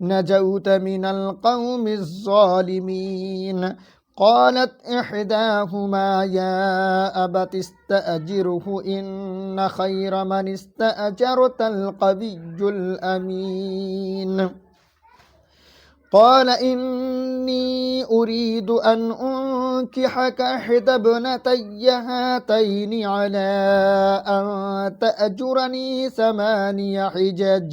نجوت من القوم الظالمين قالت إحداهما يا أبت استأجره إن خير من استأجرت القوي الأمين قال إني أريد أن أنكحك إحدى ابنتي هاتين على أن تأجرني 8 حجج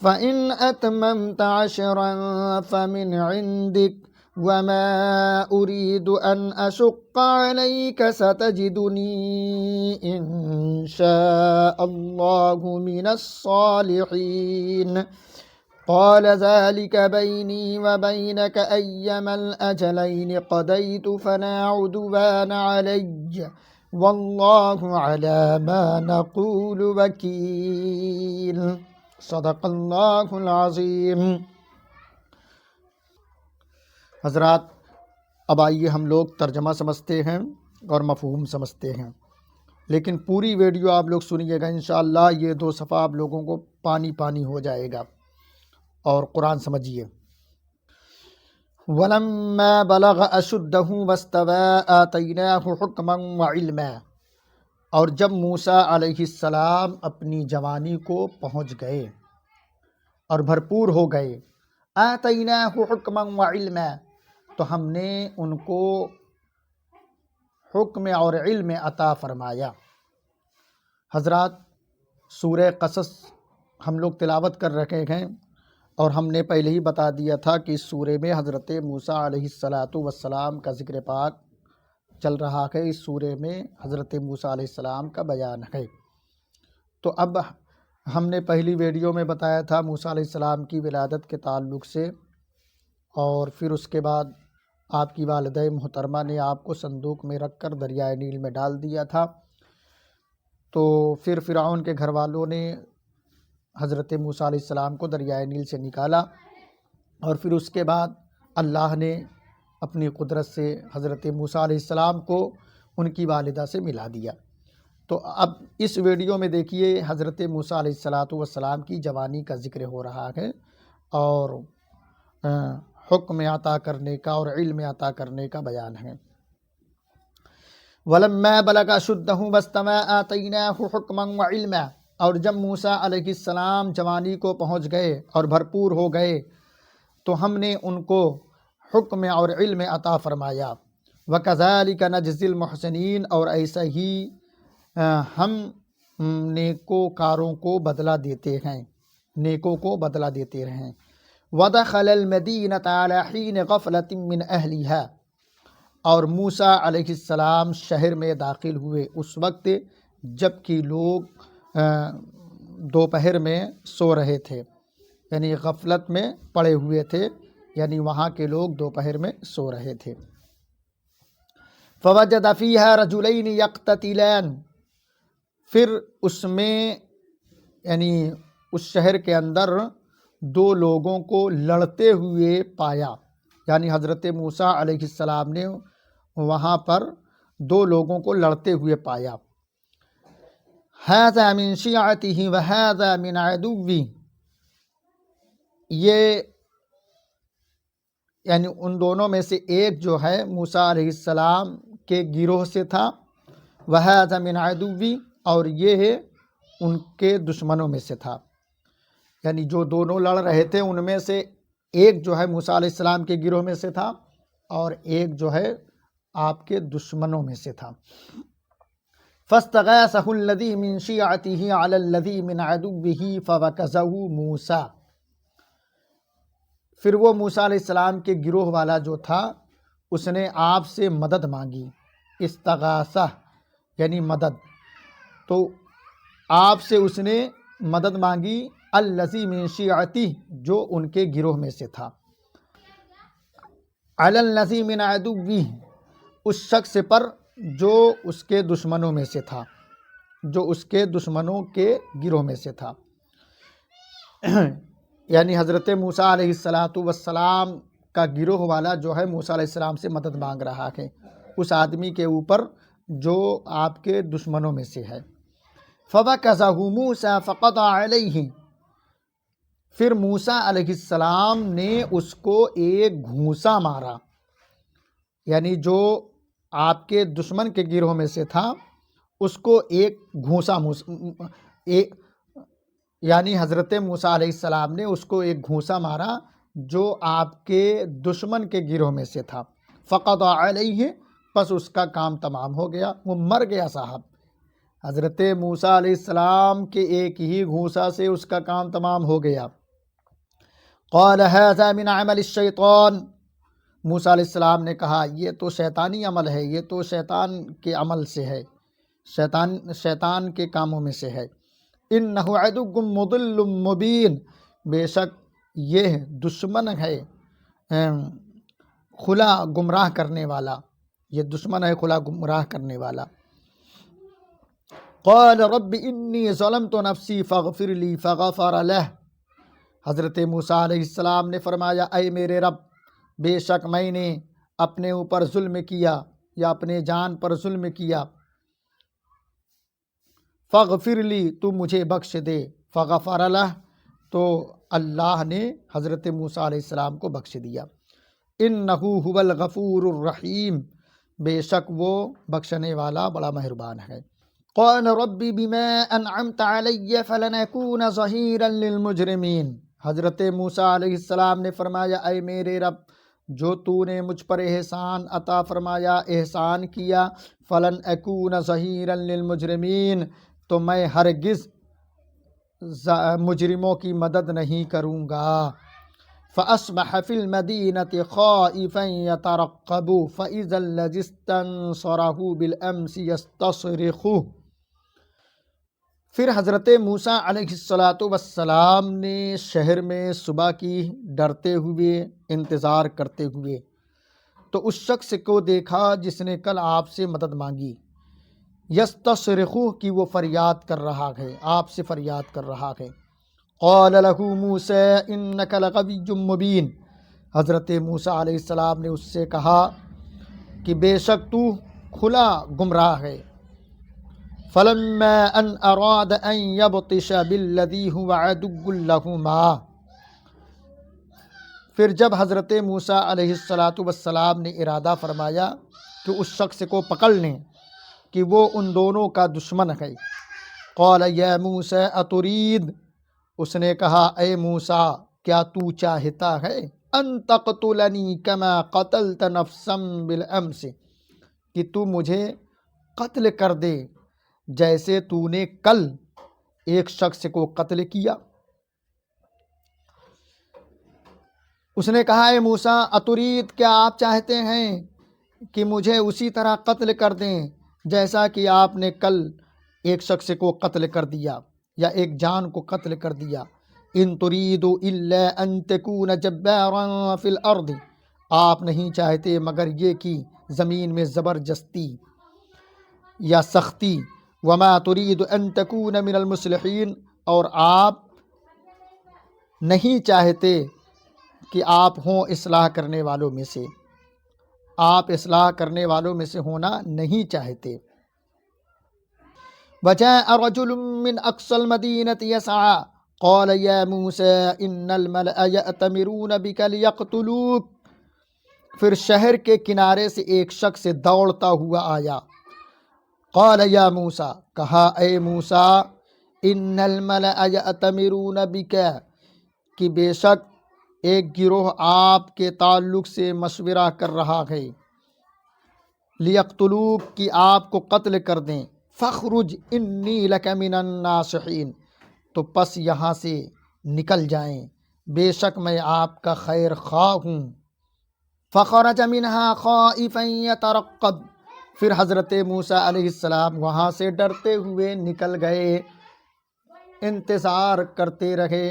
فإن أتممت 10 فمن عندك وما أريد أن أشق عليك ستجدني إن شاء الله من الصالحين قال ذلك بيني وبينك أيما الأجلين قضيت فلا عدوان علي والله على ما نقول وكيل صدق اللہ العظیم۔ حضرات، اب آئیے ہم لوگ ترجمہ سمجھتے ہیں اور مفہوم سمجھتے ہیں، لیکن پوری ویڈیو آپ لوگ سنیے گا، انشاءاللہ یہ 2 صفحہ آپ لوگوں کو پانی پانی ہو جائے گا۔ اور قرآن سمجھیے۔ وَلَمَّا بَلَغَ أَشُدَّهُ وَاسْتَوَىٰ آتَيْنَاهُ حُكْمًا وَعِلْمًا، اور جب موسیٰ علیہ السلام اپنی جوانی کو پہنچ گئے اور بھرپور ہو گئے، آتَيْنَاهُ حُكْمًا وَعِلْمًا، تو ہم نے ان کو حکم اور علم عطا فرمایا۔ حضرات، سورہ قصص ہم لوگ تلاوت کر رکھے ہیں، اور ہم نے پہلے ہی بتا دیا تھا کہ اس سورے میں حضرت موسیٰ علیہ السلام کا ذکر پاک چل رہا ہے۔ اس سورے میں حضرت موسیٰ علیہ السلام کا بیان ہے۔ تو اب ہم نے پہلی ویڈیو میں بتایا تھا موسیٰ علیہ السلام کی ولادت کے تعلق سے، اور پھر اس کے بعد آپ کی والدہ محترمہ نے آپ کو صندوق میں رکھ کر دریائے نیل میں ڈال دیا تھا۔ تو پھر فرعون کے گھر والوں نے حضرت موسیٰ علیہ السلام کو دریائے نیل سے نکالا، اور پھر اس کے بعد اللہ نے اپنی قدرت سے حضرت موسیٰ علیہ السلام کو ان کی والدہ سے ملا دیا۔ تو اب اس ویڈیو میں دیکھیے حضرت موسیٰ علیہ السلام کی جوانی کا ذکر ہو رہا ہے، اور حکم عطا کرنے کا اور علم عطا کرنے کا بیان ہے۔ وَلَمَّا بَلَغَ أَشُدَّهُ وَاسْتَوَىٰ آتَيْنَاهُ حُكْمًا وَعِلْمًا، اور جب موسیٰ علیہ السلام جوانی کو پہنچ گئے اور بھرپور ہو گئے تو ہم نے ان کو حکم اور علم عطا فرمایا۔ وَكَذَلِكَ نَجْزِي الْمُحْسِنِينَ، اور ایسا ہی ہم نیکوکاروں کو بدلہ دیتے ہیں، نیکوں کو بدلہ دیتے ہیں۔ وَدَخَلَ الْمَدِينَةَ عَلَىٰ حِينِ غَفْلَةٍ مِّنْ أَهْلِهَا، اور موسیٰ علیہ السلام شہر میں داخل ہوئے اس وقت جب کہ لوگ دوپہر میں سو رہے تھے، یعنی غفلت میں پڑے ہوئے تھے، یعنی وہاں کے لوگ دوپہر میں سو رہے تھے۔ فَوَجَدَ فِيهَا رَجُلَيْنِ يَقْتَتِلَانِ، پھر اس میں یعنی اس شہر کے اندر 2 لوگوں کو لڑتے ہوئے پایا، یعنی حضرت موسیٰ علیہ السلام نے وہاں پر 2 لوگوں کو لڑتے ہوئے پایا۔ هَذَا مِن شِيعَتِهِ وَهَذَا مِنْ عَدُوِّهِ، یہ یعنی ان دونوں میں سے ایک جو ہے موسیٰ علیہ السلام کے گروہ سے تھا، وَهَذَا مِنْ عَدُوِّهِ، اور یہ ان کے دشمنوں میں سے تھا، یعنی جو دونوں لڑ رہے تھے ان میں سے ایک جو ہے موسیٰ علیہ السلام کے گروہ میں سے تھا، اور ایک جو ہے آپ کے دشمنوں میں سے تھا۔ فَاسْتَغَاثَهُ الَّذِي مِن شِيعَتِهِ عَلَى الَّذِي مِنْ عَدُوِّهِ فَوَكَزَهُ مُوسَىٰ، پھر وہ موسیٰ علیہ السلام کے گروہ والا جو تھا اس نے آپ سے مدد مانگی۔ استغاثہ یعنی مدد، تو آپ سے اس نے مدد مانگی، الَّذِي مِن شِيعَتِهِ، جو ان کے گروہ میں سے تھا، عَلَى الَّذِي مِنْ عَدُوِّهِ، اس شخص پر جو اس کے دشمنوں میں سے تھا، جو اس کے دشمنوں کے گروہ میں سے تھا۔ یعنی حضرت موسیٰ علیہ السلام کا گروہ والا جو ہے موسیٰ علیہ السلام سے مدد مانگ رہا ہے اس آدمی کے اوپر جو آپ کے دشمنوں میں سے ہے۔ فَوَكَزَهُ مُوسَىٰ فَقَضَىٰ عَلَيْهِ، پھر موسیٰ علیہ السلام نے اس کو ایک گھونسا مارا، یعنی جو آپ کے دشمن کے گروہ میں سے تھا اس کو ایک گھونسا یعنی حضرت موسیٰ علیہ السلام نے اس کو ایک گھونسا مارا جو آپ کے دشمن کے گروہ میں سے تھا۔ فقضى علیہ، پس اس کا کام تمام ہو گیا، وہ مر گیا صاحب۔ حضرت موسیٰ علیہ السلام کے ایک ہی گھونسا سے اس کا کام تمام ہو گیا۔ قال هذا من عمل الشیطان، موسیٰ علیہ السلام نے کہا یہ تو شیطانی عمل ہے، یہ تو شیطان کے عمل سے ہے، شیطان کے کاموں میں سے ہے۔ انہ عدو مضل مبین، بے شک یہ دشمن ہے کھلا گمراہ کرنے والا، یہ دشمن ہے کھلا گمراہ کرنے والا۔ قال رب انی ظلمت نفسی فاغفر لی فغفر لہ، حضرت موسیٰ علیہ السلام نے فرمایا اے میرے رب، بے شک میں نے اپنے اوپر ظلم کیا یا اپنے جان پر ظلم کیا، فغفر لی، تو مجھے بخش دے، فغفر لہ، تو اللہ نے حضرت موسیٰ علیہ السلام کو بخش دیا۔ انہ هو الغفور الرحیم، بے شک وہ بخشنے والا بڑا مہربان ہے۔ قال رب بما انعمت علی فلنکون ظہیرا للمجرمین، حضرت موسیٰ علیہ السلام نے فرمایا اے میرے رب، جو تو نے مجھ پر احسان عطا فرمایا، احسان کیا، فلن اکون ظہیرا للمجرمین، تو میں ہرگز مجرموں کی مدد نہیں کروں گا۔ فأصبح في المدينة خائفا يترقب فإذا الذي استنصره بالأمس يستصرخه، پھر حضرت موسیٰ علیہ السلام نے شہر میں صبح کی ڈرتے ہوئے انتظار کرتے ہوئے تو اس شخص کو دیکھا جس نے کل آپ سے مدد مانگی، یستصرخو کہ وہ فریاد کر رہا ہے، آپ سے فریاد کر رہا ہے۔ قال له موسیٰ انک لغوی مبین، حضرت موسیٰ علیہ السلام نے اس سے کہا کہ بے شک تو کھلا گمراہ ہے۔ فلما ان اراد ان یبطش بالذی هو عدو لہما، پھر جب حضرت موسیٰ علیہ السلام نے ارادہ فرمایا کہ اس شخص کو پکڑ لیں کہ وہ ان دونوں کا دشمن ہے، قال یا موسیٰ اترید، اس نے کہا اے موسیٰ کیا تو چاہتا ہے ان تقتلنی کما قتلت نفسا بالامس، کہ تو مجھے قتل کر دے جیسے تو نے کل ایک شخص کو قتل کیا۔ اس نے کہا اے موسیٰ اترید، کیا آپ چاہتے ہیں کہ مجھے اسی طرح قتل کر دیں جیسا کہ آپ نے کل ایک شخص کو قتل کر دیا یا ایک جان کو قتل کر دیا۔ ان ترید الا ان تکون جبارا فی الارض، آپ نہیں چاہتے مگر یہ کہ زمین میں زبردستی یا سختی، وما ترید ان تکون من المصلحین، اور آپ نہیں چاہتے کہ آپ ہوں اصلاح کرنے والوں میں سے، آپ اصلاح کرنے والوں میں سے ہونا نہیں چاہتے۔ وجاء رجل من اقصى المدينة يسعى قال يا موسى ان الملأ يأتمرون بك ليقتلوك، پھر شہر کے کنارے سے ایک شخص دوڑتا ہوا آیا، قال یا موسیٰ، کہا اے موسیٰ، ان الملأ یأتمرون بک، کہ بے شک ایک گروہ آپ کے تعلق سے مشورہ کر رہا ہے، لیقتلوک، کہ آپ کو قتل کر دیں، فخرج انی لک من الناصحین، تو پس یہاں سے نکل جائیں، بے شک میں آپ کا خیر خواہ ہوں۔ فخرج منها خائفا یترقب، پھر حضرت موسیٰ علیہ السلام وہاں سے ڈرتے ہوئے نکل گئے، انتظار کرتے رہے۔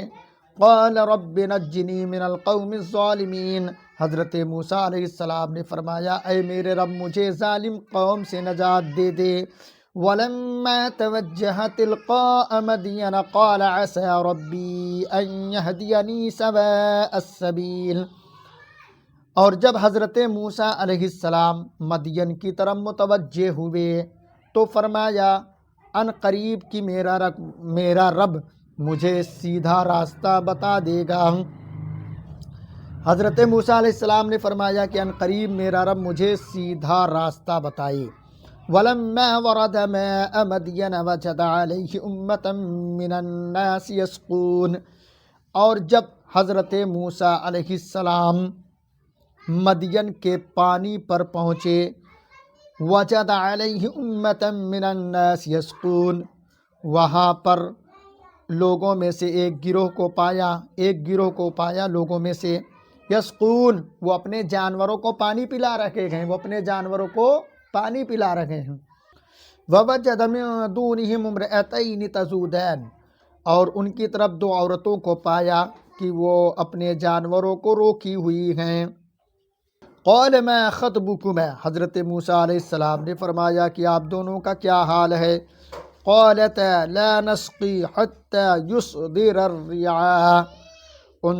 قال رب نجنی من القوم الظالمین، حضرت موسیٰ علیہ السلام نے فرمایا اے میرے رب مجھے ظالم قوم سے نجات دے دے۔ ولما توجہ تلقاء مدین قال عسى ربی ان یہدینی سواء السبیل، اور جب حضرت موسیٰ علیہ السلام مدین کی طرف متوجہ ہوئے تو فرمایا ان قریب کہ میرا رب مجھے سیدھا راستہ بتا دے گا۔ حضرت موسیٰ علیہ السلام نے فرمایا کہ ان قریب میرا رب مجھے سیدھا راستہ بتائے۔ وَلَمَّا وَرَدَ مَاءَ مَدْيَنَ وَجَدَ عَلَيْهِ أُمَّةً مِّنَ النَّاسِ يَسْقُونَ، اور جب حضرت موسیٰ علیہ السلام مدین کے پانی پر پہنچے، وَجَدَ عَلَيْهِ أُمَّةً مِّنَ النَّاسِ يَسْقُونَ، وہاں پر لوگوں میں سے ایک گروہ کو پایا لوگوں میں سے، یسقون، وہ اپنے جانوروں کو پانی پلا رکھے ہیں، وَوَجَدَ مِن دُونِهِمْ امْرَأَتَيْنِ تَذُودَانِ، اور ان کی طرف دو عورتوں کو پایا کہ وہ اپنے جانوروں کو روکی ہوئی ہیں۔ قَالَ مَا خَطْبُكُمَا، حضرت موسیٰ علیہ السلام نے فرمایا کہ آپ دونوں کا کیا حال ہے؟ قَالَتَا لَا نَسْقِي حَتَّى يُصْدِرَ الرِّعَاءُ، ان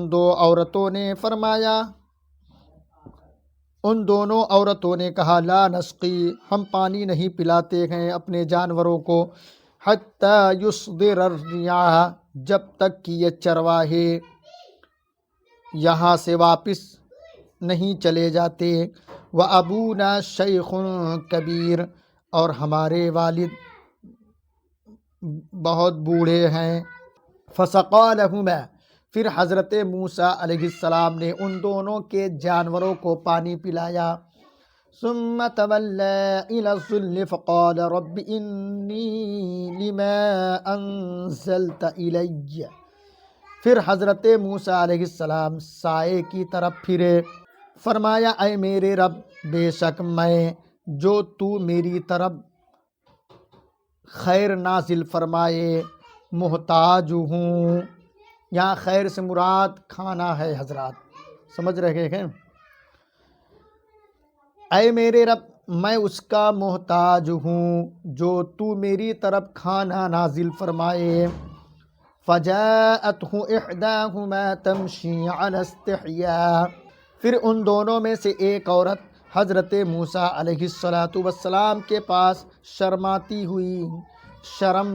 دونوں عورتوں نے کہا لا نسقی، ہم پانی نہیں پلاتے ہیں اپنے جانوروں کو، حتی یصدر الرعاء، جب تک کہ یہ چرواہے یہاں سے واپس نہیں چلے جاتے، وَأَبُونَا شَيْخٌ کبیر، اور ہمارے والد بہت بوڑھے ہیں۔ فَسَقَىٰ لَهُمَا، پھر حضرت موسیٰ علیہ السلام نے ان دونوں کے جانوروں کو پانی پلایا۔ ثُمَّ تَوَلَّىٰ إِلَى الظِّلِّ فَقَالَ رَبِّ إِنِّي لِمَا أَنزَلْتَ إِلَيَّ، پھر حضرت موسیٰ علیہ السلام سائے کی طرف پھرے، فرمایا اے میرے رب، بے شک میں جو تو میری طرف خیر نازل فرمائے محتاج ہوں۔ یہاں خیر سے مراد کھانا ہے حضرات، سمجھ رہے ہیں؟ اے میرے رب، میں اس کا محتاج ہوں جو تو میری طرف کھانا نازل فرمائے۔ فَجَاءَتْهُ إِحْدَاهُمَا تَمْشِي عَلَى اسْتِحْيَاءٍ، پھر ان دونوں میں سے ایک عورت حضرت موسیٰ علیہ السلام کے پاس شرماتی ہوئی، شرم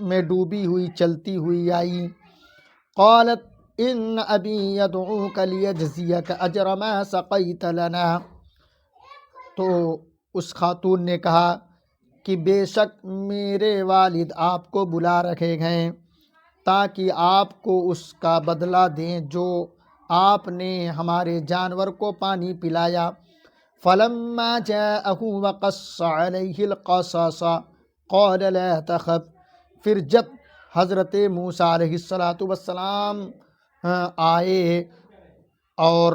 میں ڈوبی ہوئی چلتی ہوئی آئی۔ قالت ان ابی یدعوک لیجزیک اجر ما سقیت لنا، تو اس خاتون نے کہا کہ بے شک میرے والد آپ کو بلا رکھے ہیں تاکہ آپ کو اس کا بدلہ دیں جو آپ نے ہمارے جانور کو پانی پلایا۔ فلما جاءه وقص عليه القصص قال لا تخف، پھر جب حضرت موسیٰ علیہ السلام آئے اور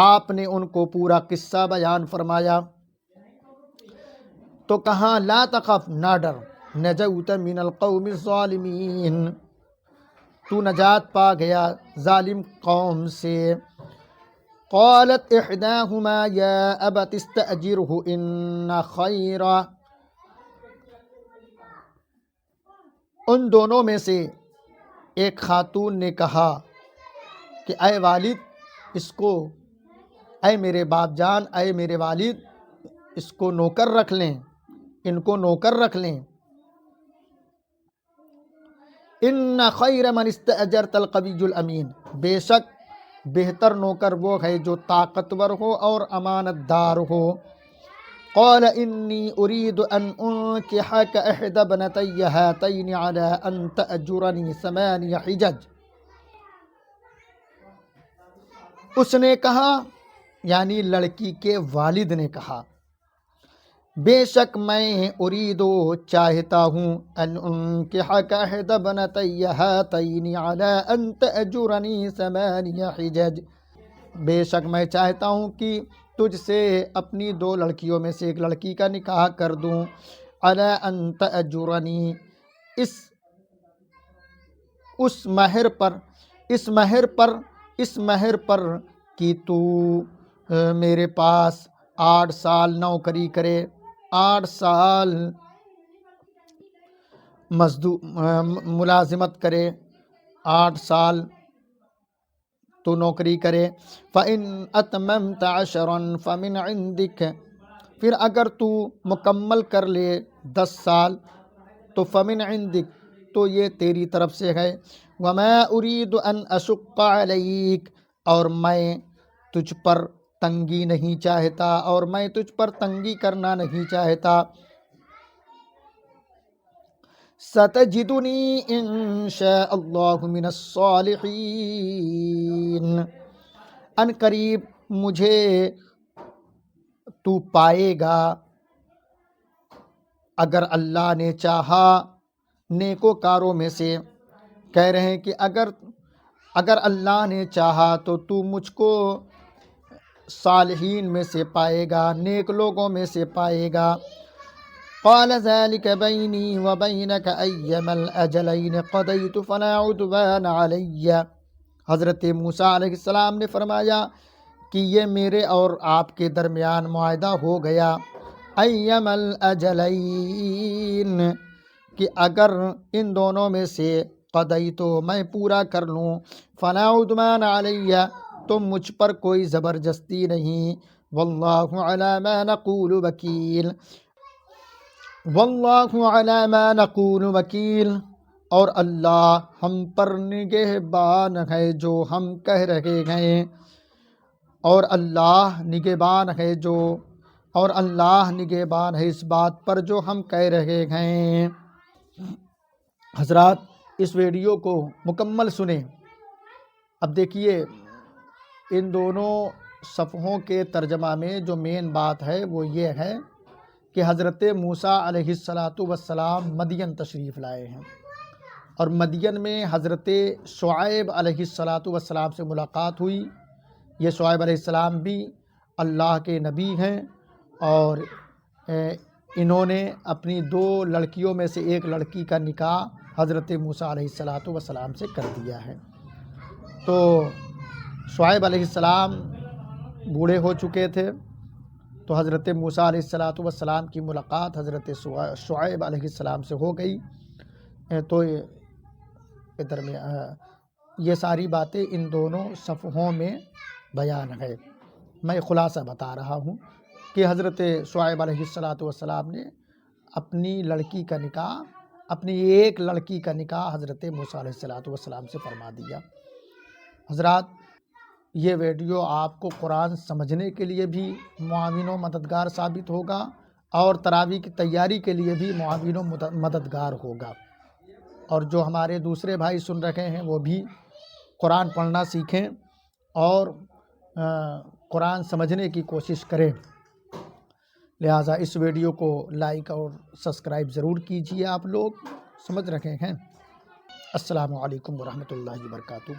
آپ نے ان کو پورا قصہ بیان فرمایا تو کہاں لا تخف، نہ ڈر، نجوت من القوم الظالمین، تو نجات پا گیا ظالم قوم سے۔ قالت احداہما یا ابت استأجرہ ان خیر، ان دونوں میں سے ایک خاتون نے کہا کہ اے والد، اس کو، اے میرے باپ جان، اے میرے والد، اس کو نوکر رکھ لیں، ان کو نوکر رکھ لیں۔ ان خیر من استأجرت القوی الامین، بے شک بہتر نوکر وہ ہے جو طاقتور ہو اور امانت دار ہو۔ قال انی ارید ان انکحک احدی ابنتی ہاتین علی ان تأجرنی 8 حجج، اس نے کہا، یعنی لڑکی کے والد نے کہا، بے شک میں اریدو چاہتا ہوں ان انکحک احدی ابنتی ہاتین علی ان تأجرنی 8 حجج، بے شک میں چاہتا ہوں کہ تجھ سے اپنی 2 لڑکیوں میں سے ایک لڑکی کا نکاح کر دوں، علی ان تأجرنی، اس مہر پر کہ تو میرے پاس 8 سال نوکری کرے، 8 سال ملازمت کرے، 8 سال تو نوکری کرے۔ فَإِنْ أَتْمَمْتَ 10 فَمِنْ عِنْدِكَ، پھر اگر تو مکمل کر لے 10 سال تو فَمِنْ عِنْدِكَ، تو یہ تیری طرف سے ہے، وما اريد ان اشق عليك، اور میں تجھ پر تنگی نہیں چاہتا، اور میں تجھ پر تنگی کرنا نہیں چاہتا۔ ستجدنی ان شاء اللہ من الصالحین، ان قریب مجھے تو پائے گا اگر اللہ نے چاہا نیکوکاروں میں سے۔ کہہ رہے ہیں کہ اگر اللہ نے چاہا تو مجھ کو صالحین میں سے پائے گا، نیک لوگوں میں سے پائے گا۔ قال ذلك بيني وبينك أيما الأجلين قضيت فلا عدوان علي، حضرت موسیٰ علیہ السلام نے فرمایا کہ یہ میرے اور آپ کے درمیان معاہدہ ہو گیا، ایما الاجلین، کہ اگر ان دونوں میں سے قضیت میں پورا کر لوں، فلا عدوان علی، تو مجھ پر کوئی زبردستی نہیں، واللہ علی ما نقول وکیل، واللہ علی ما نقول وکیل، اور اللہ ہم پر نگہبان ہے جو ہم کہہ رہے ہیں، اور اللہ نگہبان ہے اس بات پر جو ہم کہہ رہے ہیں۔ حضرات اس ویڈیو کو مکمل سنیں۔ اب دیکھیے ان دونوں صفحوں کے ترجمہ میں جو مین بات ہے وہ یہ ہے کہ حضرت موسیٰ علیہ السلام مدین تشریف لائے ہیں، اور مدین میں حضرت شعیب علیہ السلام سے ملاقات ہوئی۔ یہ شعیب علیہ السلام بھی اللہ کے نبی ہیں، اور انہوں نے اپنی 2 لڑکیوں میں سے ایک لڑکی کا نکاح حضرت موسیٰ علیہ السلام سے کر دیا ہے۔ تو شعیب علیہ السلام بوڑھے ہو چکے تھے، تو حضرت موسیٰ علیہ السلام کی ملاقات حضرت شعیب علیہ السلام سے ہو گئی۔ تو ادھر میں یہ ساری باتیں ان دونوں صفحوں میں بیان ہے۔ میں خلاصہ بتا رہا ہوں کہ حضرت شعیب علیہ السلام نے اپنی لڑکی کا نکاح، اپنی ایک لڑکی کا نکاح حضرت موسیٰ علیہ السلام سے فرما دیا۔ حضرات یہ ویڈیو آپ کو قرآن سمجھنے کے لیے بھی معاون و مددگار ثابت ہوگا، اور تراویح کی تیاری کے لیے بھی معاون و مددگار ہوگا، اور جو ہمارے دوسرے بھائی سن رکھے ہیں وہ بھی قرآن پڑھنا سیکھیں اور قرآن سمجھنے کی کوشش کریں۔ لہٰذا اس ویڈیو کو لائک اور سبسکرائب ضرور کیجیے۔ آپ لوگ سمجھ رکھے ہیں۔ السلام علیکم ورحمۃ اللہ وبرکاتہ۔